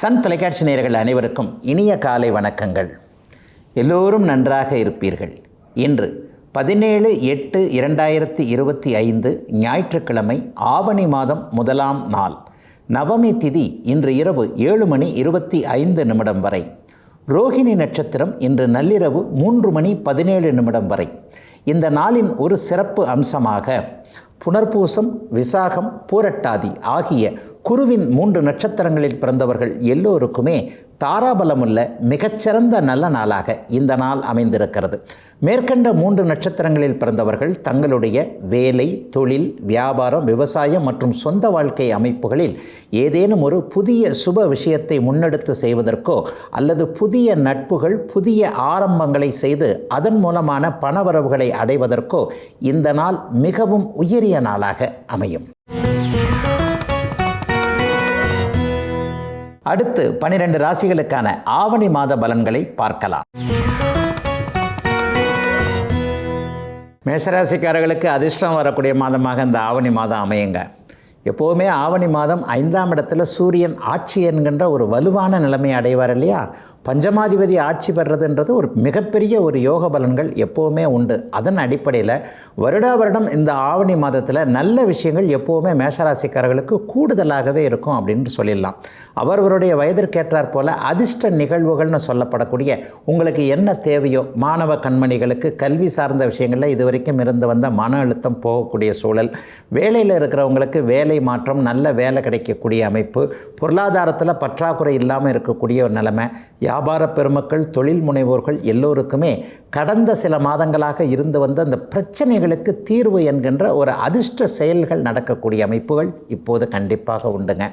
Sun தொலைக்காட்சி நேயர்கள் அனைவருக்கும் இனிய காலை வணக்கங்கள். எல்லோரும் நன்றாக இருப்பீர்கள். இன்று 17/8/2025 ஞாயிற்றுக்கிழமை, ஆவணி மாதம் 1ஆம் நாள், நவமி திதி இன்று இரவு 7:25 வரை. ரோகிணி நட்சத்திரம் இன்று நள்ளிரவு 3:17 வரை. இந்த நாளின் ஒரு சிறப்பு அம்சமாக புனர்பூசம், விசாகம், பூரட்டாதி ஆகிய குருவின் 3 நட்சத்திரங்களில் பிறந்தவர்கள் எல்லோருக்குமே தாராபலமுள்ள மிகச்சிறந்த நல்ல நாளாக இந்த நாள் அமைந்திருக்கிறது. மேற்கண்ட 3 நட்சத்திரங்களில் பிறந்தவர்கள் தங்களுடைய வேலை, தொழில், வியாபாரம், விவசாயம் மற்றும் சொந்த வாழ்க்கை அமைப்புகளில் ஏதேனும் ஒரு புதிய சுப விஷயத்தை முன்னெடுத்து செய்வதற்கோ அல்லது புதிய நட்புகள், புதிய ஆரம்பங்களை செய்து அதன் மூலமான பணவரவுகளை அடைவதற்கோ இந்த நாள் மிகவும் உயரிய நாளாக அமையும். அடுத்து 12 ராசிகளுக்கான ஆவணி மாத பலன்களை பார்க்கலாம். மேஷராசிக்காரர்களுக்கு அதிர்ஷ்டம் வரக்கூடிய மாதமாக இந்த ஆவணி மாதம் அமையுங்க. எப்போவுமே ஆவணி மாதம் 5ஆம் இடத்துல சூரியன் ஆட்சி என்கின்ற ஒரு வலுவான நிலைமையை அடைவார் இல்லையா? பஞ்சமாதிபதி ஆட்சி பெறுறதுன்றது ஒரு மிகப்பெரிய ஒரு யோக பலன்கள் எப்போவுமே உண்டு. அதன் அடிப்படையில் வருடம் இந்த ஆவணி மாதத்தில் நல்ல விஷயங்கள் எப்போவுமே மேஷராசிக்காரர்களுக்கு கூடுதலாகவே இருக்கும் அப்படின்னு சொல்லிடலாம். அவர்களுடைய வயதிற்கேற்றாற் போல அதிர்ஷ்ட நிகழ்வுகள்னு சொல்லப்படக்கூடிய உங்களுக்கு என்ன தேவையோ, மாணவ கண்மணிகளுக்கு கல்வி சார்ந்த விஷயங்களில் இதுவரைக்கும் இருந்து வந்த மன அழுத்தம் போகக்கூடிய சூழல், வேலையில் இருக்கிறவங்களுக்கு வேலை மாற்றம், நல்ல வேலை கிடைக்கக்கூடிய அமைப்பு, பொருளாதாரத்தில் பற்றாக்குறை இல்லாமல் இருக்கக்கூடிய ஒரு நிலைமை, வியாபார பெருமக்கள், தொழில் முனைவோர்கள் எல்லோருக்குமே கடந்த சில மாதங்களாக இருந்து வந்த அந்த பிரச்சனைகளுக்கு தீர்வு என்கின்ற ஒரு அதிர்ஷ்ட செயல்கள் நடக்கக்கூடிய அமைப்புகள் இப்போது கண்டிப்பாக உண்டுங்க.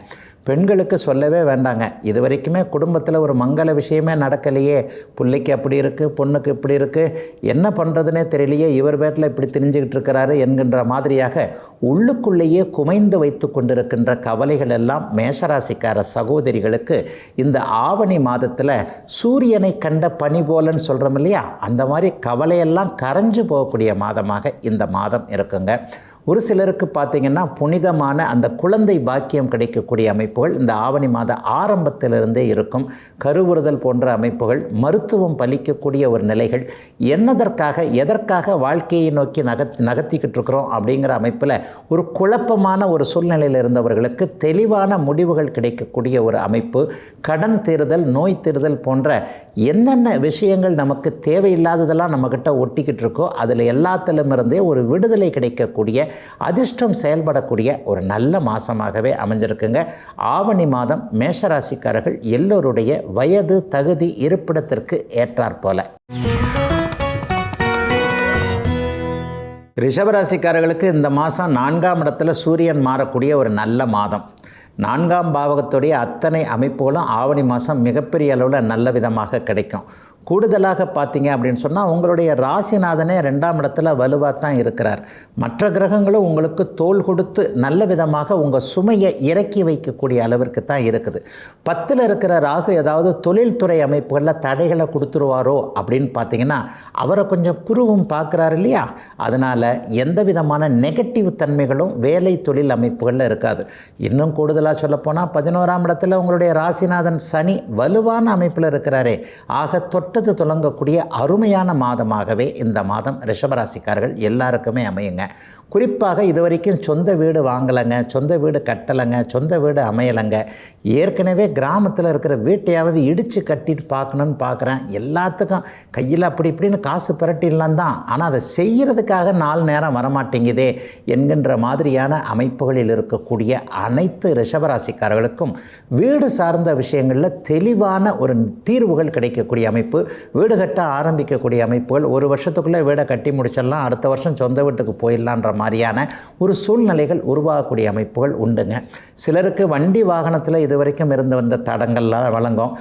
பெண்களுக்கு சொல்லவே வேண்டாங்க. இது வரைக்குமே குடும்பத்தில் ஒரு மங்கள விஷயமே நடக்கலையே, பிள்ளைக்கு அப்படி இருக்குது, பொண்ணுக்கு இப்படி இருக்குது, என்ன பண்ணுறதுனே தெரியலையே, இவர் வீட்டில் இப்படி தெரிஞ்சுக்கிட்டு இருக்கிறாரு என்கின்ற மாதிரியாக உள்ளுக்குள்ளேயே குமைந்து வைத்து கொண்டிருக்கின்ற கவலைகள் எல்லாம் மேஷராசிக்கார சகோதரிகளுக்கு இந்த ஆவணி மாதத்தில் சூரியனை கண்ட பனி போலன்னு சொல்கிறோம் இல்லையா, அந்த மாதிரி கவலையெல்லாம் கரைஞ்சு போகக்கூடிய மாதமாக இந்த மாதம் இருக்குங்க. ஒரு சிலருக்கு பார்த்திங்கன்னா புனிதமான அந்த குழந்தை பாக்கியம் கிடைக்கக்கூடிய அமைப்புகள் இந்த ஆவணி மாத ஆரம்பத்திலிருந்தே இருக்கும். கருவுறுதல் போன்ற அமைப்புகள், மருத்துவம் பலிக்கக்கூடிய ஒரு நிலைகள், எதற்காக வாழ்க்கையை நோக்கி நகர்த்திக்கிட்டு இருக்கிறோம் அப்படிங்கிற அமைப்பில் ஒரு குழப்பமான ஒரு சூழ்நிலையில் இருந்தவர்களுக்கு தெளிவான முடிவுகள் கிடைக்கக்கூடிய ஒரு அமைப்பு, கடன் தீர்தல், நோய் தீர்தல் போன்ற என்னென்ன விஷயங்கள் நமக்கு தேவையில்லாததெல்லாம் நம்மக்கிட்ட ஒட்டிக்கிட்டு இருக்கோ அதில் எல்லாத்திலும் இருந்தே ஒரு விடுதலை கிடைக்கக்கூடிய, அதிர்ஷ்டம் செயல்படக்கூடிய ஒரு நல்ல மாதமாகவே அமைஞ்சிருக்குங்க. ஆவணி மாதம் மேஷராசிக்காரர்கள் எல்லோருடைய வயது, தகுதி, இருப்பிடத்திற்கு ஏற்றாற்போல. ரிஷபராசிக்காரர்களுக்கு இந்த மாதம் 4ஆம் இடத்துல சூரியன் மாறக்கூடிய ஒரு நல்ல மாதம். 4ஆம் பாவகத்துடைய அத்தனை அமைப்புகளும் ஆவணி மாதம் மிகப்பெரிய அளவில் நல்ல விதமாக கிடைக்கும். கூடுதலாக பார்த்தீங்க அப்படின்னு சொன்னால் உங்களுடைய ராசிநாதனே 2ஆம் இடத்துல வலுவாக தான் இருக்கிறார். மற்ற கிரகங்களும் உங்களுக்கு தோள் கொடுத்து நல்ல விதமாக உங்கள் சுமையை இறக்கி வைக்கக்கூடிய அளவிற்கு தான் இருக்குது. 10ல் இருக்கிற ராகு ஏதாவது தொழில்துறை அமைப்புகளில் தடைகளை கொடுத்துருவாரோ அப்படின்னு பார்த்தீங்கன்னா அவரை கொஞ்சம் குருவும் பார்க்குறாரு இல்லையா? அதனால் எந்த விதமான நெகட்டிவ் தன்மைகளும் வேலை தொழில் அமைப்புகளில் இருக்காது. இன்னும் கூடுதலாக சொல்லப்போனால் 11ஆம் இடத்துல உங்களுடைய ராசிநாதன் சனி வலுவான அமைப்பில் இருக்கிறாரே. ஆக தொட்டது தொடங்கக்கூடிய அருமையான மாதமாகவே இந்த மாதம் ரிஷபராசிக்காரர்கள் எல்லாருக்குமே அமையுங்க. குறிப்பாக இதுவரைக்கும் சொந்த வீடு வாங்கலைங்க, சொந்த வீடு கட்டலைங்க, சொந்த வீடு அமையலைங்க, ஏற்கனவே கிராமத்தில் இருக்கிற வீட்டையாவது இடித்து கட்டிட்டு பார்க்கணுன்னு பார்க்குறேன், எல்லாத்துக்கும் கையில் அப்படி இப்படின்னு காசு பிரட்டிடலாம் தான், ஆனால் அதை செய்கிறதுக்காக 4 நேரம் வரமாட்டேங்குதே என்கின்ற மாதிரியான அமைப்புகளில் இருக்கக்கூடிய அனைத்து ரிஷபராசிக்காரர்களுக்கும் வீடு சார்ந்த விஷயங்களில் தெளிவான ஒரு தீர்வுகள் கிடைக்கக்கூடிய அமைப்பு, வீடு கட்ட ஆரம்பிக்கக்கூடிய அமைப்புகள், ஒரு வருஷத்துக்குள்ளே வீடை கட்டி முடிச்சிடலாம், அடுத்த வருஷம் சொந்த வீட்டுக்கு போயிடலான்ற மாதிரியான ஒரு சூழ்நிலைகள் உருவாகக்கூடிய அமைப்புகள் உண்டுங்க. சிலருக்கு வண்டி வாகனத்தில் இதுவரைக்கும் இருந்து வந்த தடங்கள்லாம் வழங்கும்.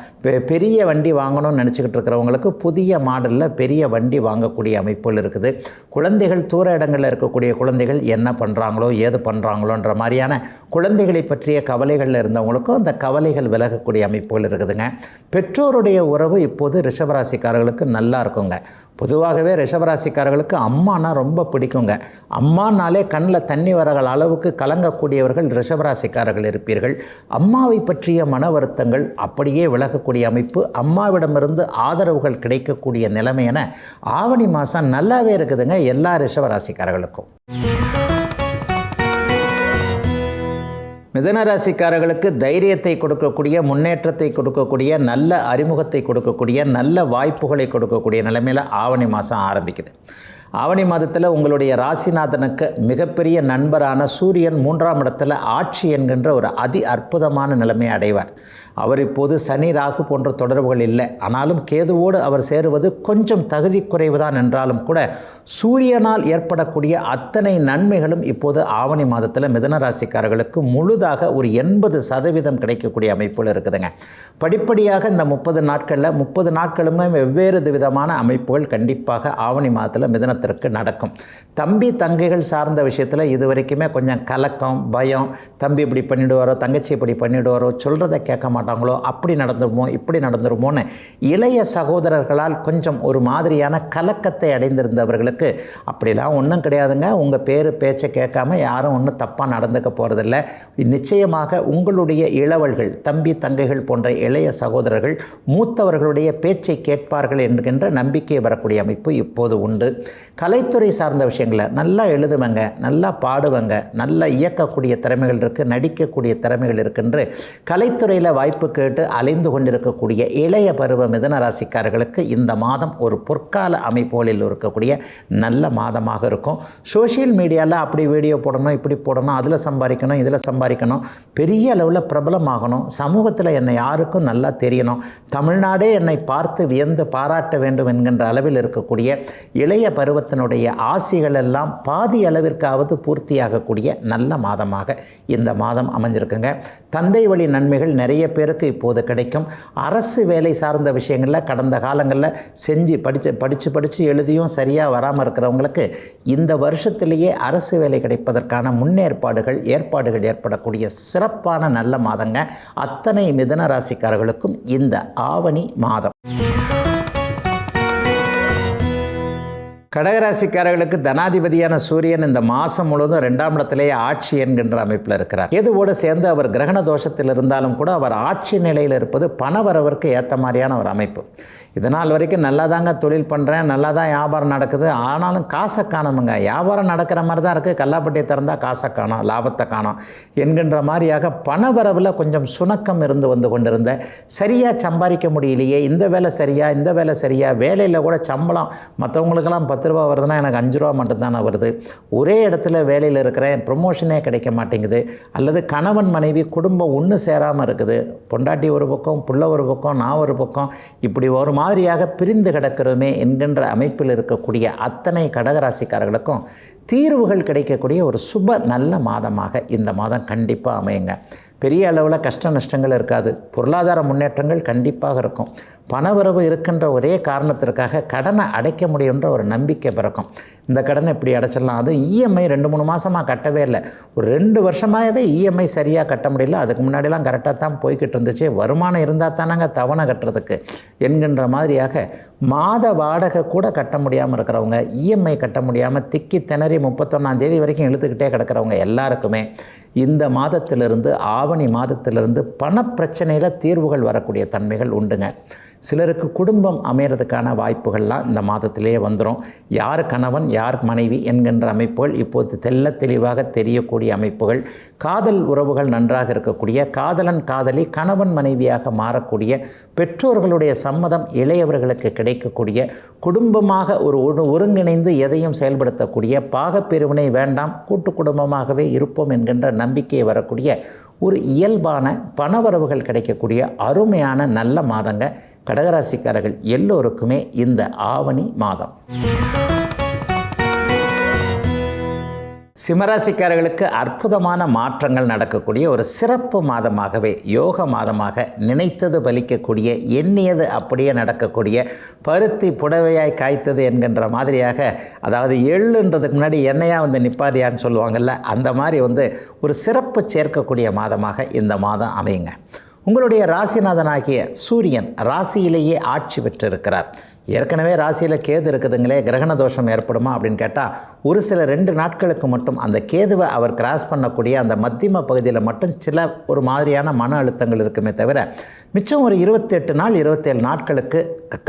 பெரிய வண்டி வாங்கணும்னு நினச்சிக்கிட்டு இருக்கிறவங்களுக்கு புதிய மாடலில் பெரிய வண்டி வாங்கக்கூடிய அமைப்புகள் இருக்குது. குழந்தைகள் தூர இடங்களில் இருக்கக்கூடிய குழந்தைகள் என்ன பண்ணுறாங்களோ ஏது பண்ணுறாங்களோன்ற மாதிரியான குழந்தைகளை பற்றிய கவலைகளில் இருந்தவங்களுக்கும் அந்த கவலைகள் விலகக்கூடிய அமைப்புகள் இருக்குதுங்க. பெற்றோருடைய உறவு இப்போது ரிஷப ரிஷபராசிக்காரர்களுக்கு நல்லா இருக்குங்க. பொதுவாகவே ரிஷபராசிக்காரர்களுக்கு அம்மானா ரொம்ப பிடிக்குங்க. அம்மானாலே கண்ணில் தண்ணி வரகள் அளவுக்கு கலங்கக்கூடியவர்கள் ரிஷபராசிக்காரர்கள் இருப்பீர்கள். அம்மாவை பற்றிய மன வருத்தங்கள் அப்படியே விலகக்கூடிய அமைப்பு, அம்மாவிடமிருந்து ஆதரவுகள் கிடைக்கக்கூடிய நிலைமை என ஆவணி மாதம் நல்லாவே இருக்குதுங்க எல்லா ரிஷபராசிக்காரர்களுக்கும். மிதுனராசிக்காரர்களுக்கு தைரியத்தை கொடுக்கக்கூடிய, முன்னேற்றத்தை கொடுக்கக்கூடிய, நல்ல அறிமுகத்தை கொடுக்கக்கூடிய, நல்ல வாய்ப்புகளை கொடுக்கக்கூடிய நிலைமையில் ஆவணி மாதம் ஆரம்பிக்குது. ஆவணி மாதத்தில் உங்களுடைய ராசிநாதனுக்கு மிகப்பெரிய நண்பரான சூரியன் 3ஆம் இடத்துல ஆட்சி என்கின்ற ஒரு அதி அற்புதமான நிலைமையை அடைவார். அவர் இப்போது சனி ராகு போன்ற தொடர்புகள் இல்லை. ஆனாலும் கேதுவோடு அவர் சேருவது கொஞ்சம் தகுதி குறைவுதான் என்றாலும் கூட சூரியனால் ஏற்படக்கூடிய அத்தனை நன்மைகளும் இப்போது ஆவணி மாதத்தில் மிதுனராசிக்காரர்களுக்கு முழுதாக ஒரு 80% கிடைக்கக்கூடிய அமைப்புகள் இருக்குதுங்க. படிப்படியாக இந்த 30 நாட்களுமே வெவ்வேறு விதமான அமைப்புகள் கண்டிப்பாக ஆவணி மாதத்தில் மிதுனத்திற்கு நடக்கும். தம்பி தங்கைகள் சார்ந்த விஷயத்தில் இது வரைக்குமே கொஞ்சம் கலக்கம், பயம், தம்பி இப்படி பண்ணிவிடுவாரோ, தங்கச்சி இப்படி பண்ணிவிடுவாரோ, சொல்கிறத கேட்க மாட்டாங்களோ, அப்படி நடந்துருமோ இப்படி நடந்துருமோன்னு இளைய சகோதரர்களால் கொஞ்சம் ஒரு மாதிரியான கலக்கத்தை அடைந்திருந்தவர்களுக்கு அப்படிலாம் ஒன்றும் கிடையாதுங்க. உங்கள் பேச்சை கேட்காம யாரும் ஒன்றும் தப்பாக நடந்துக்க போகிறதில்ல. நிச்சயமாக உங்களுடைய இளவல்கள், தம்பி தங்கைகள் போன்ற இளைய சகோதரர்கள் மூத்தவர்களுடைய பேச்சை கேட்பார்கள் என்கின்ற நம்பிக்கை வரக்கூடிய அமைப்பு இப்போது உண்டு. கலைத்துறை சார்ந்த விஷயங்களை நல்லா எழுதுவங்க, நல்லா பாடுவங்க, நல்லா இயக்கக்கூடிய திறமைகள் இருக்குது, நடிக்கக்கூடிய திறமைகள் இருக்குன்று கலைத்துறையில் வாய்ப்பு கேட்டு அலைந்து கொண்டிருக்கக்கூடிய இளைய பருவ மிதுன ராசிக்காரர்களுக்கு இந்த மாதம் ஒரு பொற்கால அமைப்புகளில் இருக்கக்கூடிய நல்ல மாதமாக இருக்கும். சோஷியல் மீடியாவில் அப்படி வீடியோ போடணும், இப்படி போடணும், அதில் சம்பாதிக்கணும், இதில் சம்பாதிக்கணும், பெரிய அளவில் பிரபலமாகணும், சமூகத்தில் என்னை யாருக்கும் நல்லா தெரியணும், தமிழ்நாடே என்னை பார்த்து வியந்து பாராட்ட வேண்டும் என்கின்ற அளவில் இருக்கக்கூடிய இளைய பருவத்தினுடைய ஆசைகள் எல்லாம் பாதி அளவிற்காவது பூர்த்தியாகக்கூடிய நல்ல மாதமாக இந்த மாதம் அமைஞ்சிருக்குங்க. தந்தை வழி நன்மைகள் நிறைய பேருக்கு இப்போது கிடைக்கும். அரசு வேலை சார்ந்த விஷயங்களில் கடந்த காலங்களில் செஞ்சு படித்து எழுதியும் சரியாக வராமல் இருக்கிறவங்களுக்கு இந்த வருஷத்திலேயே அரசு வேலை கிடைப்பதற்கான ஏற்பாடுகள் ஏற்படக்கூடிய சிறப்பான நல்ல மாதங்க அத்தனை மிதுன ராசிக்காரர்களுக்கும் இந்த ஆவணி மாதம். கடகராசிக்காரர்களுக்கு தனாதிபதியான சூரியன் இந்த மாதம் முழுவதும் 2ஆம் இடத்திலேயே ஆட்சி என்கின்ற அமைப்பில் இருக்கிறார். கேதுவோடு சேர்ந்து அவர் கிரகண தோஷத்தில் இருந்தாலும் கூட அவர் ஆட்சி நிலையில் இருப்பது பணவரவிற்கு ஏற்ற மாதிரியான ஒரு அமைப்பு. இதனால் வரைக்கும் நல்லா தாங்க தொழில் பண்ணுறேன், நல்லா தான் வியாபாரம் நடக்குது, ஆனாலும் காசை காணணுங்க. வியாபாரம் நடக்கிற மாதிரி தான் இருக்குது, கல்லாப்பட்டியை திறந்தால் காசை காணோம், லாபத்தை காணோம் என்கின்ற மாதிரியாக பணவரவில் கொஞ்சம் சுணக்கம் வந்து கொண்டிருந்த, சரியாக சம்பாதிக்க முடியலையே, இந்த வேலை சரியா, வேலையில் கூட சம்பளம் மற்றவங்களுக்கெல்லாம் 10 ரூபா வருதுன்னா எனக்கு 5 ரூபா மட்டும்தானே வருது, ஒரே இடத்துல வேலையில் இருக்கிறேன், ப்ரொமோஷனே கிடைக்க மாட்டேங்குது, அல்லது கணவன் மனைவி குடும்பம் ஒன்று சேராமல் இருக்குது, பொண்டாட்டி ஒரு பக்கம், புள்ள ஒரு பக்கம், நான் ஒரு பக்கம், இப்படி ஒரு மாதிரியாக பிரிந்து கிடக்கிறோமே என்கின்ற அமைப்பில் இருக்கக்கூடிய அத்தனை கடகராசிக்காரர்களுக்கும் தீர்வுகள் கிடைக்கக்கூடிய ஒரு சுப நல்ல மாதமாக இந்த மாதம் கண்டிப்பாக அமையுங்க. பெரிய அளவில் கஷ்ட நஷ்டங்கள் இருக்காது, பொருளாதார முன்னேற்றங்கள் கண்டிப்பாக இருக்கும். பணவரவு இருக்கின்ற ஒரே காரணத்திற்காக கடனை அடைக்க முடியுன்ற ஒரு நம்பிக்கை பிறக்கும். இந்த கடனை இப்படி அடைச்சிடலாம், அது இஎம்ஐ 2-3 மாதமாக கட்டவே இல்லை, ஒரு 2 வருஷமாகவே இஎம்ஐ சரியாக கட்ட முடியல, அதுக்கு முன்னாடிலாம் கரெக்டாக தான் போய்கிட்டு இருந்துச்சு, வருமானம் இருந்தால் தானாங்க தவணை கட்டுறதுக்கு என்கின்ற மாதிரியாக மாத வாடகை கூட கட்ட முடியாமல் இருக்கிறவங்க, இஎம்ஐ கட்ட முடியாமல் திக்கி திணறி 31ஆம் தேதி வரைக்கும் இழுத்துக்கிட்டே கிடக்கிறவங்க எல்லாருக்குமே இந்த மாதத்திலிருந்து ஆவணி மாதத்திலிருந்து பணப்பிரச்சனையில் தீர்வுகள் வரக்கூடிய தன்மைகள் உண்டுங்க. சிலருக்கு குடும்பம் அமைகிறதுக்கான வாய்ப்புகள்லாம் இந்த மாதத்திலேயே வந்துடும். யார் கணவன் யார் மனைவி என்கின்ற அமைப்புகள் இப்போது தெளிவாக தெரியக்கூடிய அமைப்புகள், காதல் உறவுகள் நன்றாக இருக்கக்கூடிய, காதலன் காதலி கணவன் மனைவியாக மாறக்கூடிய, பெற்றோர்களுடைய சம்மதம் இளையவர்களுக்கு கிடைக்கக்கூடிய, குடும்பமாக ஒருங்கிணைந்து எதையும் செயல்படுத்தக்கூடிய, பாகப்பிரிவினை வேண்டாம் கூட்டு குடும்பமாகவே இருப்போம் என்கின்ற நம்பிக்கை வரக்கூடிய ஒரு இயல்பான பணவரவுகள் கிடைக்கக்கூடிய அருமையான நல்ல மாதங்க கடகராசிக்காரர்கள் எல்லோருக்குமே இந்த ஆவணி மாதம். சிம்மராசிக்காரர்களுக்கு அற்புதமான மாற்றங்கள் நடக்கக்கூடிய ஒரு சிறப்பு மாதமாகவே, யோக மாதமாக, நினைத்தது பலிக்கக்கூடிய, எண்ணியது அப்படியே நடக்கக்கூடிய, பருத்தி புடவையாய் காய்த்தது என்கின்ற மாதிரியாக, அதாவது எள்ளுன்றதுக்கு முன்னாடி எண்ணெயாக வந்து நிப்பாரியான்னு சொல்லுவாங்கள்ல, அந்த மாதிரி ஒரு சிறப்பு சேர்க்கக்கூடிய மாதமாக இந்த மாதம் அமையுங்க. உங்களுடைய ராசிநாதனாகிய சூரியன் ராசியிலேயே ஆட்சி பெற்றிருக்கிறார். ஏற்கனவே ராசியில் கேது இருக்குதுங்களே, கிரகண தோஷம் ஏற்படுமா அப்படின்னு கேட்டால் ஒரு சில 2 நாட்களுக்கு மட்டும் அந்த கேதுவை அவர் கிராஸ் பண்ணக்கூடிய அந்த மத்தியம பகுதியில் மட்டும் சில ஒரு மாதிரியான மன அழுத்தங்கள் இருக்குமே தவிர மிச்சம் ஒரு 28 நாள் 27 நாட்களுக்கு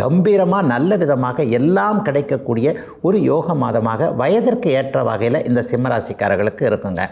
கம்பீரமாக நல்ல விதமாக எல்லாம் கிடைக்கக்கூடிய ஒரு யோக மாதமாக வயதிற்கு ஏற்ற வகையில் இந்த சிம்மராசிக்காரர்களுக்கு இருக்குங்க.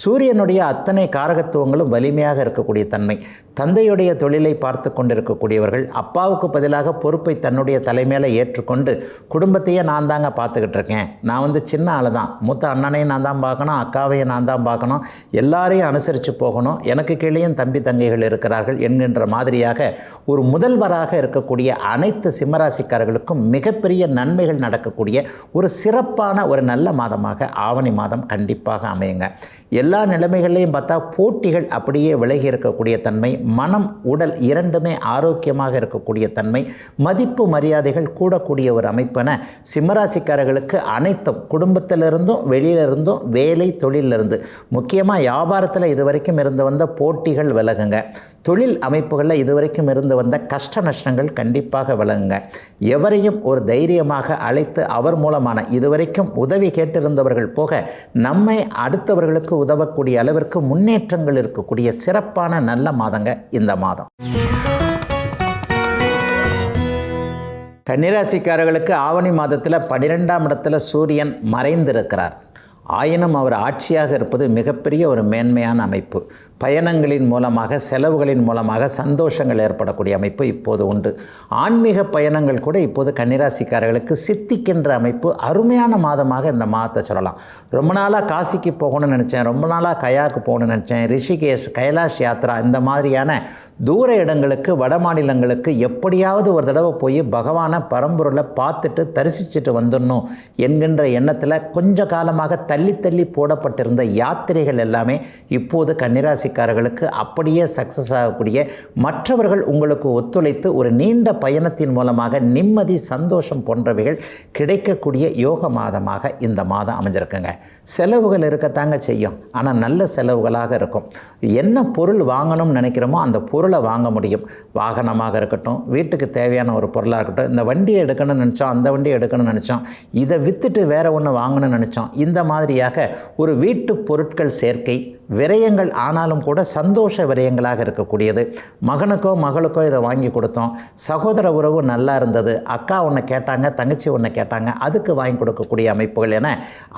சூரியனுடைய அத்தனை காரகத்துவங்களும் வலிமையாக இருக்கக்கூடிய தன்மை, தந்தையுடைய தொழிலை பார்த்து கொண்டிருக்கக்கூடியவர்கள் அப்பாவுக்கு பதிலாக பொறுப்பை தன்னுடைய தலைமையில் ஏற்றுக்கொண்டு குடும்பத்தையே நான் தாங்க பார்த்துக்கிட்டு இருக்கேன், நான் சின்ன ஆள் தான், மூத்த அண்ணனையும் நான் தான் பார்க்கணும், அக்காவையும் நான் தான் பார்க்கணும், எல்லாரையும் அனுசரித்து போகணும், எனக்கு கீழேயும் தம்பி தங்கைகள் இருக்கிறார்கள் என்கின்ற மாதிரியாக ஒரு முதல்வராக இருக்கக்கூடிய அனைத்து சிம்மராசிக்காரர்களுக்கும் மிகப்பெரிய நன்மைகள் நடக்கக்கூடிய ஒரு சிறப்பான ஒரு நல்ல மாதமாக ஆவணி மாதம் கண்டிப்பாக அமையுங்க. எல்லா நிலைமைகளையும் பார்த்தா போட்டிகள் அப்படியே விலகி இருக்கக்கூடிய தன்மை, மனம் உடல் இரண்டுமே ஆரோக்கியமாக இருக்கக்கூடிய தன்மை, மதிப்பு மரியாதைகள் கூடக்கூடிய ஒரு அமைப்பான சிம்மராசிக்காரர்களுக்கு அனைத்தும் குடும்பத்திலிருந்தும் வெளியிலிருந்தும் வேலை தொழிலிருந்து முக்கியமாக வியாபாரத்தில் இதுவரைக்கும் இருந்து வந்த போட்டிகள் விலகுங்க. தொழில் அமைப்புகளில் இதுவரைக்கும் இருந்து வந்த கஷ்ட நஷ்டங்கள் கண்டிப்பாக விளங்குங்க. எவரையும் ஒரு தைரியமாக அழைத்து அவர் மூலமான இதுவரைக்கும் உதவி கேட்டிருந்தவர்கள் போக நம்மை அடுத்தவர்களுக்கு உதவக்கூடிய அளவிற்கு முன்னேற்றங்கள் இருக்கக்கூடிய சிறப்பான நல்ல மாதங்க இந்த மாதம். கன்னிராசிக்காரர்களுக்கு ஆவணி மாதத்தில் 12ஆம் இடத்துல சூரியன் மறைந்திருக்கிறார். ஆயினும் அவர் ஆட்சியாக இருப்பது மிகப்பெரிய ஒரு மேன்மையான அமைப்பு. பயணங்களின் மூலமாக செலவுகளின் மூலமாக சந்தோஷங்கள் ஏற்படக்கூடிய அமைப்பு இப்போது உண்டு. ஆன்மீக பயணங்கள் கூட இப்போது கன்னிராசிக்காரர்களுக்கு சித்திக்கின்ற அமைப்பு அருமையான மாதமாக இந்த மாதத்தை சொல்லலாம். ரொம்ப நாளாக காசிக்கு போகணும்னு நினச்சேன், ரொம்ப நாளாக கயாக்கு போகணும்னு நினச்சேன், ரிஷிகேஷ், கைலாஷ் யாத்ரா இந்த மாதிரியான தூர இடங்களுக்கு வட மாநிலங்களுக்கு எப்படியாவது ஒரு தடவை போய் பகவானை பரம்பொருளை பார்த்துட்டு தரிசிச்சுட்டு வந்துடணும் என்கின்ற எண்ணத்தில் கொஞ்ச காலமாக தள்ளி தள்ளி போடப்பட்டிருந்த யாத்திரைகள் எல்லாமே இப்போது கன்னிராசிக்காரர்களுக்கு அப்படியே சக்ஸஸ் ஆகக்கூடிய, மற்றவர்கள் உங்களுக்கு ஒத்துழைத்து ஒரு நீண்ட பயணத்தின் மூலமாக நிம்மதி சந்தோஷம் போன்றவைகள் கிடைக்கக்கூடிய யோக மாதமாக இந்த மாதம் அமைஞ்சிருக்குங்க. செலவுகள் இருக்கத்தாங்க செய்யும், ஆனால் நல்ல செலவுகளாக இருக்கும். என்ன பொருள் வாங்கணும்னு நினைக்கிறோமோ அந்த பொருளை வாங்க முடியும். வாகனமாக இருக்கட்டும், வீட்டுக்கு தேவையான ஒரு பொருளாக இருக்கட்டும், இந்த வண்டியை எடுக்கணும்னு நினச்சோம், அந்த வண்டியை எடுக்கணும்னு நினச்சோம், இதை விற்றுட்டு வேறு ஒன்று வாங்கணும்னு நினச்சோம், இந்த மாதிரியாக ஒரு வீட்டு பொருட்கள் சேர்க்கை விரயங்கள் ஆனாலும் கூட சந்தோஷ விரயங்களாக இருக்கக்கூடியது. மகனுக்கோ மகளுக்கோ இதை வாங்கி கொடுத்தோம், சகோதர உறவு நல்லா இருந்தது, அக்கா ஒன்று கேட்டாங்க, தங்கச்சி ஒன்று கேட்டாங்க, அதுக்கு வாங்கி கொடுக்கக்கூடிய அமைப்புகள் என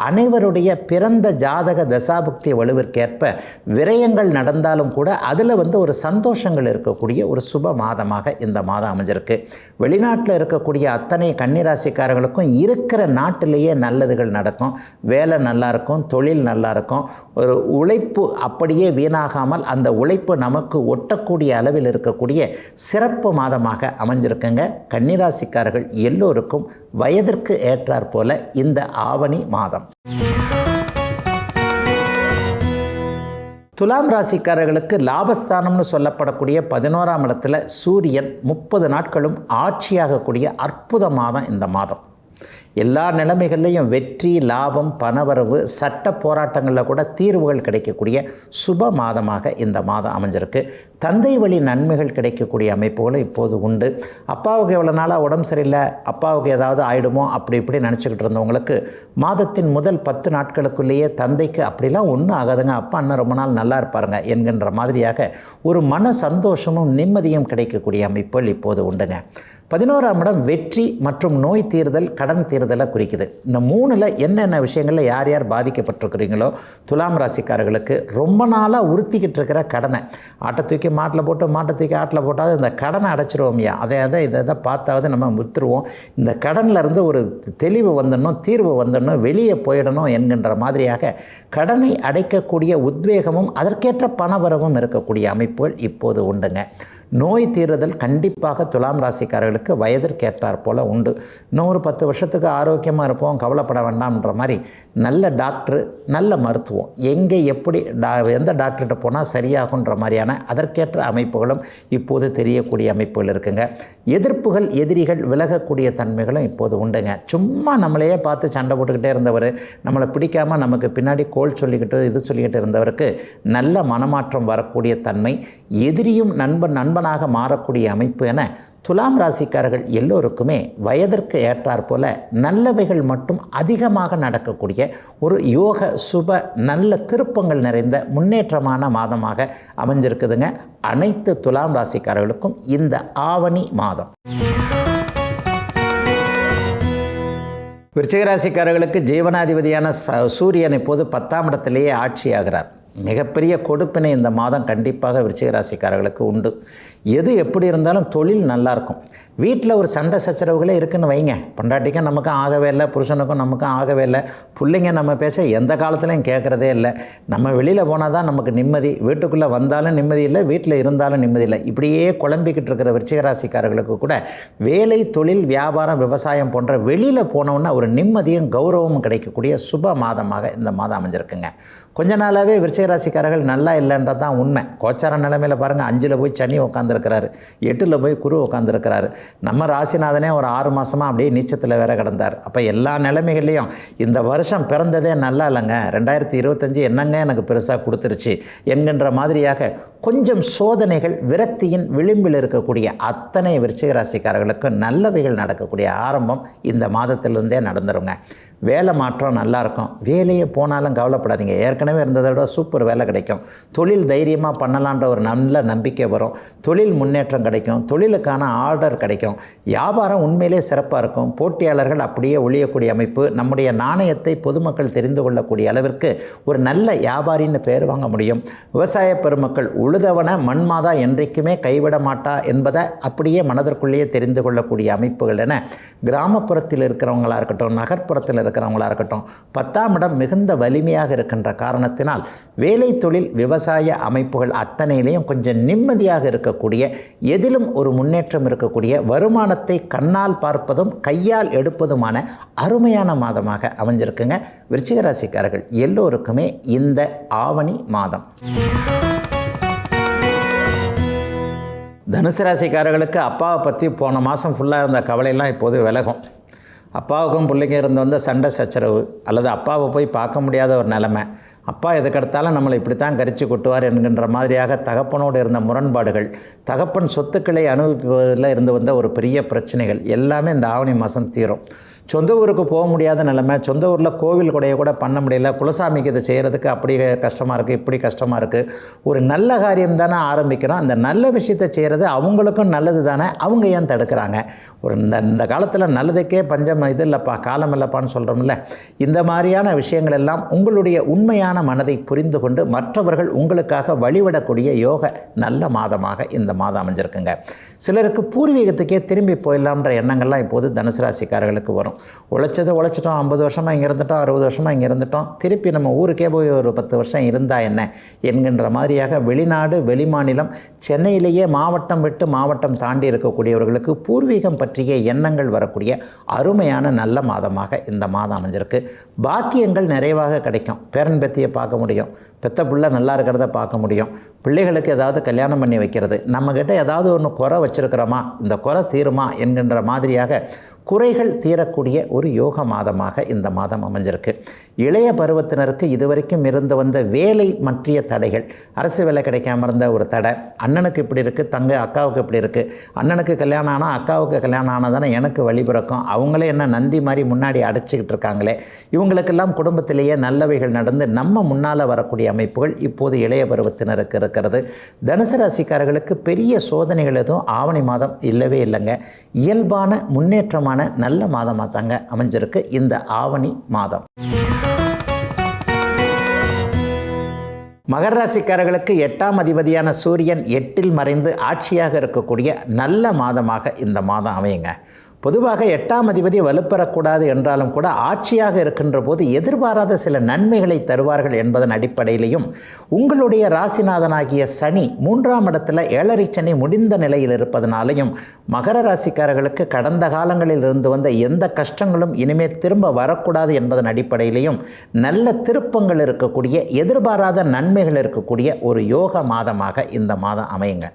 அனைவருடைய பிறந்த ஜாதக தசாபுக்தி வலுவிற்கேற்ப விரயங்கள் நடந்தாலும் கூட அதில் ஒரு சந்தோஷங்கள் இருக்கக்கூடிய ஒரு சுப மாதமாக இந்த மாதம் அமைஞ்சிருக்கு. வெளிநாட்டில் இருக்கக்கூடிய அத்தனை கன்னிராசிக்காரர்களுக்கும் இருக்கிற நாட்டிலேயே நல்லதுகள் நடக்கும். வேலை நல்லா இருக்கும், தொழில் நல்லா இருக்கும், ஒரு உழைப்பு அப்படியே வீணாகாமல் அந்த உழைப்பு நமக்கு ஒட்டக்கூடிய அளவில் இருக்கக்கூடிய சிறப்பு மாதமாக அமைஞ்சிருக்குங்க. கன்னிராசிக்காரர்கள் எல்லோருக்கும் வயதிற்கு ஏற்றாற் போல இந்த ஆவணி மாதம். துலாம் ராசிக்காரர்களுக்கு லாபஸ்தானம்னு சொல்லப்படக்கூடிய 11ஆம் இடத்துல சூரியன் 30 நாட்களும் ஆட்சியாகக்கூடிய அற்புத மாதம் இந்த மாதம். எல்லா நிலைமைகள்லையும் வெற்றி, லாபம், பணவரவு, சட்ட போராட்டங்களில் கூட தீர்வுகள் கிடைக்கக்கூடிய சுப மாதமாக இந்த மாதம் அமைஞ்சிருக்கு. தந்தை வழி நன்மைகள் கிடைக்கக்கூடிய அமைப்புகளும் இப்போது உண்டு. அப்பாவுக்கு எவ்வளோ நாளாக உடம்பு சரியில்லை, அப்பாவுக்கு ஏதாவது ஆகிடுமோ அப்படி இப்படி நினச்சிக்கிட்டு இருந்தவங்களுக்கு மாதத்தின் முதல் 10 நாட்களுக்குள்ளேயே தந்தைக்கு அப்படிலாம் ஒன்றும் ஆகாதுங்க, அப்பா அண்ணன் ரொம்ப நாள் நல்லா இருப்பாருங்க என்கின்ற மாதிரியாக ஒரு மன சந்தோஷமும் நிம்மதியும் கிடைக்கக்கூடிய அமைப்புகள் இப்போது உண்டுங்க. 11ஆம் இடம் வெற்றி மற்றும் நோய் தீர்தல், கடன் தீர்தலை குறிக்குது. இந்த 3ல் என்னென்ன விஷயங்களில் யார் யார் பாதிக்கப்பட்டிருக்கிறீங்களோ துலாம் ராசிக்காரர்களுக்கு ரொம்ப நாளாக உறுத்திக்கிட்டு இருக்கிற கடனை ஆட்டை தூக்கி மாட்டில் போட்டு, மாட்டை தூக்கி ஆட்டில் போட்டாவது இந்த கடனை அடைச்சிருவோம்யா, இதை பார்த்தாவது நம்ம விற்றுருவோம், இந்த கடனில் ஒரு தெளிவு வந்துடணும், தீர்வு வந்துடணும், வெளியே போயிடணும் என்கின்ற மாதிரியாக கடனை அடைக்கக்கூடிய உத்வேகமும் அதற்கேற்ற பணவரவும் இருக்கக்கூடிய அமைப்புகள் இப்போது உண்டுங்க. நோய் தீருதல் கண்டிப்பாக துலாம் ராசிக்காரர்களுக்கு வயதிற்கேற்றார் போல் உண்டு. இன்னும் ஒரு 10 வருஷத்துக்கு ஆரோக்கியமாக இருப்போம், கவலைப்பட வேண்டாம்ன்ற மாதிரி நல்ல டாக்டரு, நல்ல மருத்துவம், எங்கே எப்படி எந்த டாக்டர்கிட்ட போனால் சரியாகுன்ற மாதிரியான அதற்கேற்ற அமைப்புகளும் இப்போது தெரியக்கூடிய அமைப்புகள் இருக்குங்க. எதிர்ப்புகள், எதிரிகள் விலகக்கூடிய தன்மைகளும் இப்போது உண்டுங்க. சும்மா நம்மளையே பார்த்து சண்டை போட்டுக்கிட்டே இருந்தவர், நம்மளை பிடிக்காமல் நமக்கு பின்னாடி கோல் சொல்லிக்கிட்டு இது சொல்லிக்கிட்டு இருந்தவருக்கு நல்ல மனமாற்றம் வரக்கூடிய தன்மை, எதிரியும் நண்பனாக மாறக்கூடிய அமைப்பு என துலாம் ராசிக்காரர்கள் எல்லோருக்குமே வயதிற்கு ஏற்றாற் போல நல்லவைகள் மட்டும் அதிகமாக நடக்கக்கூடிய ஒரு யோக சுப நல்ல திருப்பங்கள் நிறைந்த முன்னேற்றமான மாதமாக அமைஞ்சிருக்குதுங்க அனைத்து துலாம் ராசிக்காரர்களுக்கும் இந்த ஆவணி மாதம். விருச்சிக ராசிக்காரர்களுக்கு ஜீவனாதிபதியான சூரியன் இப்போது 10ஆம் இடத்திலேயே ஆட்சியாகிறார். மிகப்பெரிய கொடுப்பினை இந்த மாதம் கண்டிப்பாக விருச்சிக ராசிக்காரர்களுக்கு உண்டு. எது எப்படி இருந்தாலும் தொழில் நல்லாயிருக்கும். வீட்டில் ஒரு சண்டை சச்சரவுகளே இருக்குன்னு வைங்க, பொண்டாட்டிக்கும் நமக்கும் ஆகவே இல்லை, புருஷனுக்கும் நமக்கும் ஆகவே இல்லை, பிள்ளைங்க நம்ம பேச எந்த காலத்துலையும் கேட்குறதே இல்லை, நம்ம வெளியில் போனால் தான் நமக்கு நிம்மதி, வீட்டுக்குள்ளே வந்தாலும் நிம்மதி இல்லை, வீட்டில் இருந்தாலும் நிம்மதி இல்லை, இப்படியே குழம்பிக்கிட்டு இருக்கிற விருச்சிக ராசிக்காரர்களுக்கு கூட வேலை, தொழில், வியாபாரம், விவசாயம் போன்ற வெளியில் போனோன்னா ஒரு நிம்மதியும் கௌரவமும் கிடைக்கக்கூடிய சுப மாதமாக இந்த மாதம் அமைஞ்சிருக்குங்க. கொஞ்ச நாளாகவே விருச்சிக ராசிக்காரர்கள் நல்லா இல்லைன்றது தான் உண்மை. கோச்சார நிலைமையில் பாருங்கள், 5ல் போய் சனி உட்காந்துருக்கிறாரு, 8ல் போய் குரு உட்காந்துருக்கிறாரு. நம்ம ராசிநாதனே ஒரு 6 மாதமாக அப்படியே நீச்சத்தில் வேற கிடந்தார். அப்போ எல்லா நிலைமைகள்லையும் இந்த வருஷம் பிறந்ததே நல்லா இல்லைங்க, 2025 என்னங்க எனக்கு பெருசாக கொடுத்துருச்சு என்கின்ற மாதிரியாக கொஞ்சம் சோதனைகள், விரக்தியின் விளிம்பில் இருக்கக்கூடிய அத்தனை விருச்சிக ராசிக்காரர்களுக்கு நல்லவைகள் நடக்கக்கூடிய ஆரம்பம் இந்த மாதத்திலிருந்தே நடந்துருங்க. வேலை மாற்றம் நல்லாயிருக்கும். வேலையை போனாலும் கவலைப்படாதீங்க, ஏற்கனவே இருந்ததை விட சூப்பர் வேலை கிடைக்கும். தொழில் தைரியமாக பண்ணலான்ற ஒரு நல்ல நம்பிக்கை வரும். தொழில் முன்னேற்றம் கிடைக்கும். தொழிலுக்கான ஆர்டர் கிடைக்கும். வியாபாரம் உண்மையிலே சிறப்பாக இருக்கும். போட்டியாளர்கள் அப்படியே ஒழியக்கூடிய அமைப்பு. நம்முடைய நாணயத்தை பொதுமக்கள் தெரிந்து கொள்ளக்கூடிய அளவிற்கு ஒரு நல்ல வியாபாரின்னு பேர் வாங்க முடியும். விவசாய பெருமக்கள் உழுதவன மண்மாதா என்றைக்குமே கைவிட மாட்டா என்பதை அப்படியே மனதிற்குள்ளேயே தெரிந்து கொள்ளக்கூடிய அமைப்புகள் என கிராமப்புறத்தில் இருக்கிறவங்களாக இருக்கட்டும், நகர்ப்புறத்தில் இருக்கிறவங்களா இருக்கட்டும், 10ஆம் இடம் மிகுந்த வலிமையாக இருக்கின்ற காரணத்தினால் வேலை, தொழில், விவசாய அமைப்புகள் அத்தனையிலையும் கொஞ்சம் நிம்மதியாக இருக்கக்கூடிய, எதிலும் ஒரு முன்னேற்றம் இருக்கக்கூடிய, வருமானத்தை கண்ணால் பார்ப்பதும் கையால் எடுப்பதுமான அருமையான மாதமாக அமைஞ்சிருக்குங்க விருச்சிக ராசிக்காரர்கள் எல்லோருக்குமே இந்த ஆவணி மாதம். தனுசு ராசிக்காரர்களுக்கு அப்பாவை பற்றி போன மாதம் ஃபுல்லாக இருந்த கவலையெல்லாம் இப்போது விலகும். அப்பாவுக்கும் பிள்ளைங்க இருந்து வந்த சண்டை சச்சரவு, அல்லது அப்பாவை போய் பார்க்க முடியாத ஒரு நிலைமை, அப்பா எதுக்கெடுத்தாலும் நம்மளை இப்படித்தான் கரிச்சு கொட்டுவார் என்கின்ற மாதிரியாக தகப்பனோடு இருந்த முரண்பாடுகள், தகப்பன் சொத்துக்களை அனுபவிப்பதில் இருந்து வந்த ஒரு பெரிய பிரச்சனைகள் எல்லாமே இந்த ஆவணி மாதம் தீரும். சொந்த ஊருக்கு போக முடியாத நிலைமை, சொந்த ஊரில் கோவில் கொடையை கூட பண்ண முடியல, குலசாமிக்கு இதை செய்கிறதுக்கு அப்படி கஷ்டமாக இருக்குது, இப்படி கஷ்டமாக இருக்குது. ஒரு நல்ல காரியம் தானே ஆரம்பிக்கிறோம், அந்த நல்ல விஷயத்தை செய்கிறது அவங்களுக்கும் நல்லது தானே, அவங்க ஏன் தடுக்கிறாங்க? ஒரு இந்த காலத்தில் நல்லதுக்கே பஞ்சம் இது இல்லைப்பா, காலம் இல்லைப்பான்னு சொல்கிறோம்ல. இந்த மாதிரியான விஷயங்கள் எல்லாம் உங்களுடைய உண்மையான மனதை புரிந்து கொண்டு மற்றவர்கள் உங்களுக்காக வழிவிடக்கூடிய யோக நல்ல மாதமாக இந்த மாதம் அமைஞ்சிருக்குங்க. சிலருக்கு பூர்வீகத்துக்கே திரும்பி போயிடலாம்ன்ற எண்ணங்கள்லாம் இப்போது தனுசு ராசிக்காரர்களுக்கு வரும். உழைச்சிட்டோம், 50 வருஷமாக இங்கே இருந்துட்டோம், 60 வருஷமாக இங்கே இருந்துட்டோம், திருப்பி நம்ம ஊருக்கே போய் ஒரு 10 வருஷம் இருந்தால் என்ன என்கின்ற மாதிரியாக வெளிநாடு, வெளிமாநிலம், சென்னையிலேயே மாவட்டம் விட்டு மாவட்டம் தாண்டி இருக்கக்கூடியவர்களுக்கு பூர்வீகம் பற்றிய எண்ணங்கள் வரக்கூடிய அருமையான நல்ல மாதமாக இந்த மாதம் அமைஞ்சிருக்கு. பாக்கியங்கள் நிறைவாக கிடைக்கும். பேரன் பேத்தியை பார்க்க முடியும், பெத்த பிள்ளை நல்லா இருக்கிறத பார்க்க முடியும், பிள்ளைகளுக்கு ஏதாவது கல்யாணம் பண்ணி வைக்கிறது, நம்மக்கிட்ட ஏதாவது ஒன்று குறை வச்சுருக்கிறோமா, இந்த குறை தீருமா என்கின்ற மாதிரியாக குறைகள் தீரக்கூடிய ஒரு யோக மாதமாக இந்த மாதம் அமைஞ்சிருக்கு. இளைய பருவத்தினருக்கு இதுவரைக்கும் இருந்து வந்த வேலை மற்றிய தடைகள், அரசு வேலை கிடைக்காம இருந்த ஒரு தடை, அண்ணனுக்கு இப்படி இருக்குது, அக்காவுக்கு இப்படி இருக்குது, அண்ணனுக்கு கல்யாணம் ஆனால் அக்காவுக்கு கல்யாணம் ஆனால் தானே எனக்கு வழி பிறக்கும், அவங்களே என்ன நந்தி மாதிரி முன்னாடி அடைச்சிக்கிட்டு இருக்காங்களே, இவங்களுக்கெல்லாம் குடும்பத்திலேயே நல்லவைகள் நடந்து நம்ம முன்னால் வரக்கூடிய அமைப்புகள் இப்போது இளைய பருவத்தினருக்கு இருக்கிறது. தனுசு ராசிக்காரர்களுக்கு பெரிய சோதனைகள் எதுவும் ஆவணி மாதம் இல்லவே இல்லைங்க. இயல்பான முன்னேற்றமான நல்ல மாதமாக தாங்க அமைஞ்சிருக்கு இந்த ஆவணி மாதம். மகர ராசிக்காரர்களுக்கு 8ஆம் அதிபதியான சூரியன் 8இல் மறைந்து ஆட்சியாக இருக்கக்கூடிய நல்ல மாதமாக இந்த மாதம் அமையுங்க. பொதுவாக 8ஆம் அதிபதி வலுப்பெறக்கூடாது என்றாலும் கூட ஆட்சியாக இருக்கின்ற போது எதிர்பாராத சில நன்மைகளை தருவார்கள் என்பதன் அடிப்படையிலையும் உங்களுடைய ராசிநாதனாகிய சனி 3ஆம் இடத்துல 7.5 சனி முடிந்த நிலையில் இருப்பதனாலையும் மகர ராசிக்காரர்களுக்கு கடந்த காலங்களில் இருந்து வந்த எந்த கஷ்டங்களும் இனிமேல் திரும்ப வரக்கூடாது என்பதன் அடிப்படையிலையும் நல்ல திருப்பங்கள் இருக்கக்கூடிய எதிர்பாராத நன்மைகள் இருக்கக்கூடிய ஒரு யோக மாதமாக இந்த மாதம் அமையுங்க.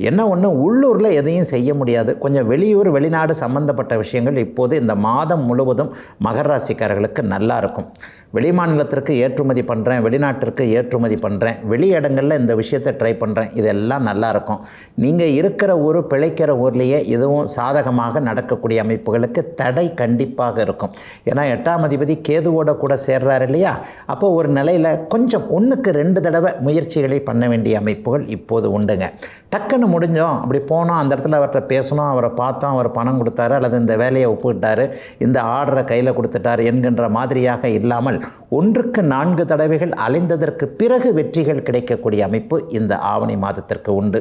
என்ன ஒன்று, உள்ளூரில் எதையும் செய்ய முடியாது. கொஞ்சம் வெளியூர் வெளிநாடு சம்பந்தப்பட்ட விஷயங்கள் இப்போது இந்த மாதம் முழுவதும் மகர ராசிக்காரர்களுக்கு நல்லா இருக்கும். வெளி மாநிலத்திற்கு ஏற்றுமதி பண்ணுறேன், வெளிநாட்டிற்கு ஏற்றுமதி பண்ணுறேன், வெளி இடங்களில் இந்த விஷயத்தை ட்ரை பண்ணுறேன், இதெல்லாம் நல்லாயிருக்கும். நீங்கள் இருக்கிற ஊர் பிழைக்கிற ஊர்லேயே எதுவும் சாதகமாக நடக்கக்கூடிய அமைப்புகளுக்கு தடை கண்டிப்பாக இருக்கும். ஏன்னா 8ஆம் அதிபதி கேதுவோட கூட சேர்றாரு இல்லையா? அப்போது ஒரு நிலையில் கொஞ்சம் 1க்கு 2 தடவை முயற்சிகளை பண்ண வேண்டிய அமைப்புகள் இப்போது உண்டுங்க. டக்குன்னு முடிஞ்சோம், அப்படி போனோம், அந்த இடத்துல அவர்கிட்ட பேசணும், அவரை பார்த்தோம், அவர் பணம் கொடுத்தாரு அல்லது இந்த வேலையை ஒப்புக்கிட்டாரு, இந்த ஆர்டரை கையில் கொடுத்துட்டார் என்கின்ற மாதிரியாக இல்லாமல் 1க்கு 4 தடவைகள் அலைந்ததற்கு பிறகு வெற்றிகள் கிடைக்கக்கூடிய அமைப்பு இந்த ஆவணி மாதத்திற்கு உண்டு.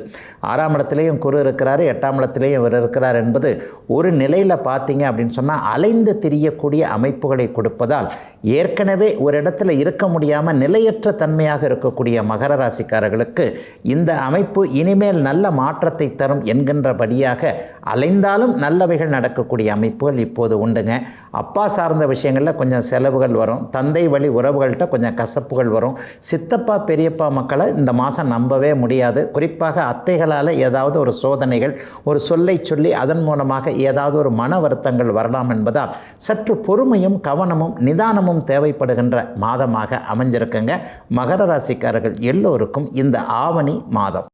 6ஆம் இடத்திலேயும் குரு இருக்கிறாரு, 8ஆம் இடத்திலேயும் இவர் இருக்கிறார் என்பது ஒரு நிலையில் பார்த்தீங்க அப்படின்னு சொன்னால் அலைந்து திரியக்கூடிய அமைப்புகளை கொடுப்பதால் ஏற்கனவே ஒரு இடத்துல இருக்க முடியாமல் நிலையற்ற தன்மையாக இருக்கக்கூடிய மகர ராசிக்காரர்களுக்கு இந்த அமைப்பு இனிமேல் நல்ல மாற்றத்தை தரும் என்கின்றபடியாக அலைந்தாலும் நல்லவைகள் நடக்கக்கூடிய அமைப்புகள் இப்போது உண்டுங்க. அப்பா சார்ந்த விஷயங்களில் கொஞ்சம் செலவுகள் வரும், தந்தை வழி உறவுகள்கிட்ட கொஞ்சம் கசப்புகள் வரும். சித்தப்பா பெரியப்பா மக்களை இந்த மாதம் நம்பவே முடியாது. குறிப்பாக அத்தைகளால் ஏதாவது ஒரு சோதனைகள், ஒரு சொல்லை சொல்லி அதன் மூலமாக ஏதாவது ஒரு மன வருத்தங்கள் வரலாம் என்பதால் சற்று பொறுமையும் கவனமும் நிதானமும் தேவைப்படுகின்ற மாதமாக அமைஞ்சிருக்குங்க மகர ராசிக்காரர்கள் எல்லோருக்கும் இந்த ஆவணி மாதம்.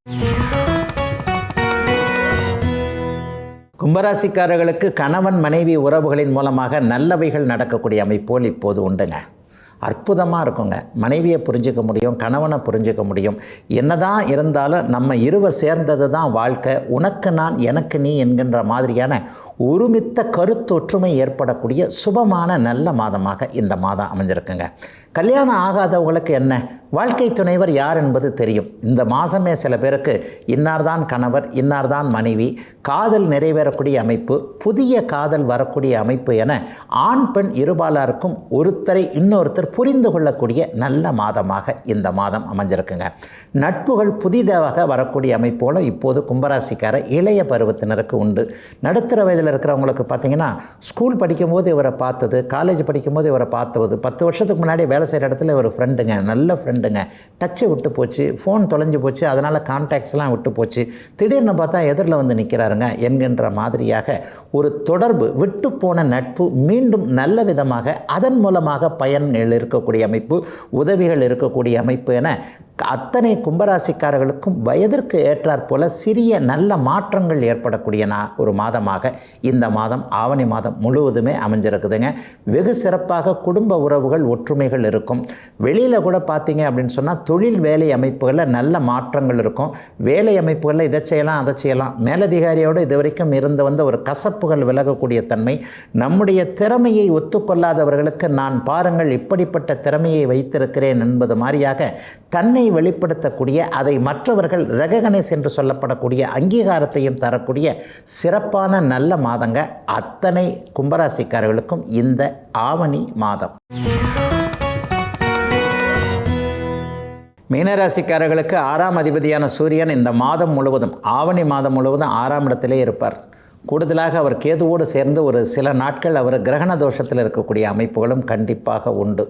கும்பராசிக்காரர்களுக்கு கணவன் மனைவி உறவுகளின் மூலமாக நல்லவைகள் நடக்கக்கூடிய அமைப்போல் இப்போது உண்டுங்க. அற்புதமாக இருக்குங்க. மனைவியை புரிஞ்சிக்க முடியும், கணவனை புரிஞ்சிக்க முடியும். என்னதான் இருந்தாலும் நம்ம இருவர் சேர்ந்தது தான் வாழ்க்கை, உனக்கு நான் எனக்கு நீ என்கின்ற மாதிரியான ஒருமித்த கருத்தொற்றுமை ஏற்படக்கூடிய சுபமான நல்ல மாதமாக இந்த மாதம் அமைஞ்சிருக்குங்க. கல்யாணம் ஆகாதவங்களுக்கு என்ன, வாழ்க்கை துணைவர் யார் என்பது தெரியும். இந்த மாதமே சில பேருக்கு இன்னார்தான் கணவர், இன்னார்தான் மனைவி, காதல் நிறைவேறக்கூடிய அமைப்பு, புதிய காதல் வரக்கூடிய அமைப்பு என ஆண் பெண் இருபாலருக்கும் ஒருத்தரை இன்னொருத்தர் புரிந்து கொள்ளக்கூடிய நல்ல மாதமாக இந்த மாதம் அமைஞ்சிருக்குங்க. நட்புகள் புதிதாக வரக்கூடிய அமைப்போல இப்போது கும்பராசிக்கார இளைய பருவத்தினருக்கு உண்டு. நடுத்தர வயதில் இருக்கிறவங்களுக்கு பார்த்தீங்கன்னா ஸ்கூல் படிக்கும்போது இவரை பார்த்தது, காலேஜ் படிக்கும்போது இவரை பார்த்தது, 10 வருஷத்துக்கு முன்னாடி வேலை செய்கிற இடத்துல ஒரு ஃப்ரெண்டுங்க, நல்ல ஃப்ரெண்டுங்க, டச்சு விட்டு போச்சு, ஃபோன் தொலைஞ்சு போச்சு, அதனால் கான்டாக்ட்ஸ்லாம் விட்டு போச்சு, திடீர்னு பார்த்தா எதிரில் வந்து நிற்கிறாருங்க என்கின்ற மாதிரியாக ஒரு தொடர்பு, விட்டு போன நட்பு மீண்டும் நல்ல விதமாக அதன் மூலமாக பயன்கள் இருக்கக்கூடிய அமைப்பு, உதவிகள் இருக்கக்கூடிய அமைப்பு என அத்தனை கும்பராசிக்காரர்களுக்கும் வயதிற்கு ஏற்றாற் போல சிறிய நல்ல மாற்றங்கள் ஏற்படக்கூடிய ஒரு மாதமாக இந்த மாதம் ஆவணி மாதம் முழுவதுமே அமைஞ்சிருக்குதுங்க. வெகு சிறப்பாக குடும்ப உறவுகள் ஒற்றுமைகள் இருக்கும். வெளியில் கூட பார்த்தீங்க அப்படின்னு சொன்னால் தொழில் வேலை அமைப்புகளில் நல்ல மாற்றங்கள் இருக்கும். வேலை அமைப்புகளில் இதை செய்யலாம் அதை செய்யலாம், மேலதிகாரியோடு இது வரைக்கும் இருந்து வந்த ஒரு கசப்புகள் விலகக்கூடிய தன்மை, நம்முடைய திறமையை ஒத்துக்கொள்ளாதவர்களுக்கு நான் பாருங்கள் இப்படிப்பட்ட திறமையை வைத்திருக்கிறேன் என்பது மாதிரியாக தன்னை வெளிப்படுத்தக்கூடிய, அதை மற்றவர்கள் ரெகக்னைஸ் என்று சொல்லப்படக்கூடிய அங்கீகாரத்தையும் தரக்கூடிய சிறப்பான நல்ல மாதங்க அத்தனை கும்பராசிக்காரர்களுக்கும் இந்த ஆவணி மாதம். மீனராசிக்காரர்களுக்கு 6ஆம் அதிபதியான சூரியன் இந்த மாதம் முழுவதும், ஆவணி மாதம் முழுவதும் 6ஆம் இடத்திலே இருப்பார். கூடுதலாக அவர் கேதுவோடு சேர்ந்து ஒரு சில நாட்கள் அவர் கிரகண தோஷத்தில் இருக்கக்கூடிய அமைப்புகளும் கண்டிப்பாக உண்டு.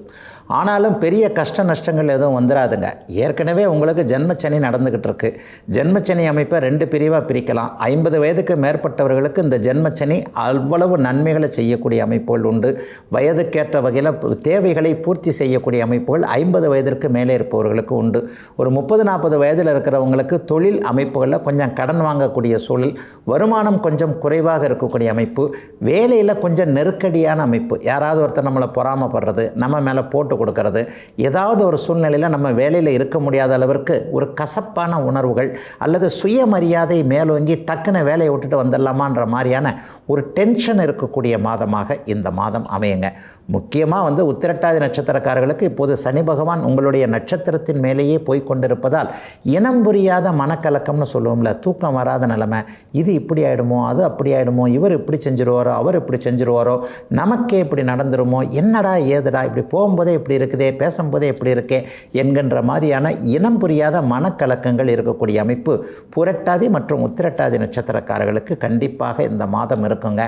ஆனாலும் பெரிய கஷ்ட நஷ்டங்கள் எதுவும் வந்துடாதுங்க. ஏற்கனவே உங்களுக்கு ஜென்மச்சனி நடந்துக்கிட்டு இருக்கு. ஜென்மச்சனி அமைப்பை 2 பிரிவாக பிரிக்கலாம். 50 வயதுக்கு மேற்பட்டவர்களுக்கு இந்த ஜென்மச்சனி அவ்வளவு நன்மைகளை செய்யக்கூடிய அமைப்புகள் உண்டு. வயதுக்கேற்ற வகையில் தேவைகளை பூர்த்தி செய்யக்கூடிய அமைப்புகள் 50 வயதிற்கு மேலே இருப்பவர்களுக்கு உண்டு. ஒரு 30-40 வயதில் இருக்கிறவங்களுக்கு தொழில் அமைப்புகளில் கொஞ்சம் கடன் வாங்கக்கூடிய சூழல், வருமானம் கொஞ்சம் குறைவாக இருக்கக்கூடிய அமைப்பு, வேலையில் கொஞ்சம் நெருக்கடியான அமைப்பு, யாராவது ஒருத்தர் நம்மளை பொறாமப்படுறது, நம்ம மேலே போட்டு கொடுக்கறது, ஏதாவது ஒரு சூழ்நிலையில் நம்ம வேலையில் இருக்க முடியாத அளவிற்கு ஒரு கசப்பான உணர்வுகள் அல்லது சுயமரியாதை மேலோங்கி டக்குன்னு வேலையை விட்டுட்டு வந்துடலாமான்ற மாதிரியான ஒரு டென்ஷன் இருக்கக்கூடிய மாதமாக இந்த மாதம் அமையுங்க. முக்கியமாக உத்திரட்டாதி நட்சத்திரக்காரர்களுக்கு இப்போது சனி பகவான் உங்களுடைய நட்சத்திரத்தின் மேலேயே போய்கொண்டிருப்பதால் இனம் புரியாத மனக்கலக்கம்னு சொல்லுவோம்ல, தூக்கம் வராத நிலைமை, இது இப்படி ஆகிடுமோ அது அப்படி ஆகிடுமோ, இவர் இப்படி செஞ்சுருவாரோ, அவர் இப்படி செஞ்சுருவாரோ, நமக்கே இப்படி நடந்துருமோ, என்னடா ஏதுடா இப்படி போகும்போதே இப்படி இருக்குதே, பேசும்போதே இப்படி இருக்கே என்கின்ற மாதிரியான இனம் புரியாத மனக்கலக்கங்கள் இருக்கக்கூடிய அமைப்பு புரட்டாதி மற்றும் உத்திரட்டாதி நட்சத்திரக்காரர்களுக்கு கண்டிப்பாக இந்த மாதம் இருக்குங்க.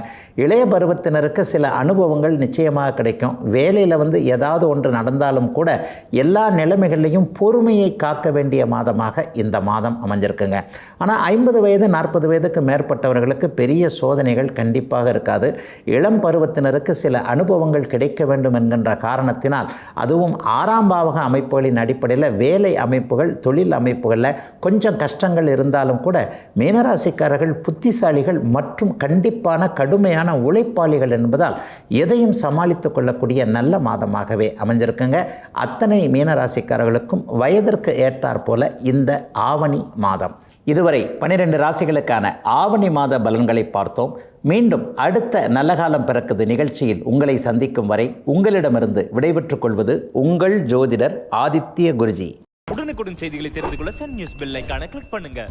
இளைய பருவத்தினருக்கு சில அனுபவங்கள் நிச்சயமாக கிடைக்கும். வேலையில் ஏதாவது ஒன்று நடந்தாலும் கூட எல்லா நிலைமைகள்லையும் பொறுமையை காக்க வேண்டிய மாதமாக இந்த மாதம் அமைஞ்சிருக்குங்க. ஆனால் 50 வயது 40 வயதுக்கு மேற்பட்டவர்களுக்கு பெரிய சோதனைகள் கண்டிப்பாக இருக்காது. இளம் பருவத்தினருக்கு சில அனுபவங்கள் கிடைக்க வேண்டும் என்கின்ற காரணத்தினால், அதுவும் 6ஆம் பாவக அமைப்புகளின் அடிப்படையில் வேலை அமைப்புகள், தொழில் அமைப்புகளில் கொஞ்சம் கஷ்டங்கள் இருந்தாலும் கூட மீனராசிக்காரர்கள் புத்திசாலிகள் மற்றும் கண்டிப்பான கடுமையான உழைப்பாளிகள் என்பதால் எதையும் சமாளித்து கொள்ளக்கூடிய நல்ல மாதமாகவே அமைஞ்சிருக்குங்க. அத்தனை மீனராசிக்காரர்களுக்கும் வயதிற்கு ஏற்றாற் போல இந்த ஆவணி மாதம். இதுவரை 12 ராசிகளுக்கான ஆவணி மாத பலன்களை பார்த்தோம். மீண்டும் அடுத்த நல்ல காலம் பிறக்குது நிகழ்ச்சியில் உங்களை சந்திக்கும் வரை உங்களிடமிருந்து விடைபெற்றுக் கொள்வது உங்கள் ஜோதிடர் ஆதித்ய குருஜி. உடனுக்குடன் செய்திகளை தெரிந்து கொள்ள சன் நியூஸ் பெல் ஐகானை கிளிக் பண்ணுங்க.